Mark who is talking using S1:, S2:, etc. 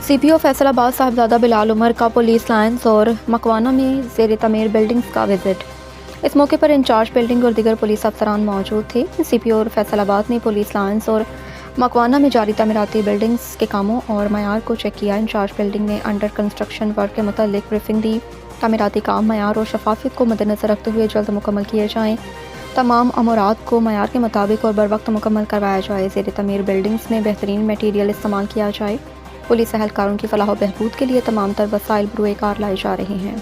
S1: CPO Faisalabad Sahibzada Bilal Umar का police lines और मकवाना में ज़ेर तमीर बिल्डिंग्स का विजिट। इस मौके पर इंचार्ज बिल्डिंग और दीगर पुलिस अफसरान मौजूद थे। सीपीओ और फैसलाबाद ने पुलिस लाइन्स और मकवाना में जारी तमीराती बिल्डिंग्स के कामों और मयार को चेक किया। इंचार्ज बिल्डिंग ने अंडर कंस्ट्रक्शन वर्क के मुतालिक ब्रीफिंग दी। तमीराती काम मयार और शफाफियत को मद्देनजर रखते हुए जल्द मुकम्मल किए जाएँ। तमाम अमूरात को मयार के मुताबिक और बर वक्त मुकम्मल करवाया जाए। ज़ेर तमीर बिल्डिंग्स में बेहतरीन मटीरियल इस्तेमाल किया जाए। पुलिस एहलकारों की फलाह व बहबूद के लिए तमाम तर वसाइल बरूए कार लाए जा रहे हैं।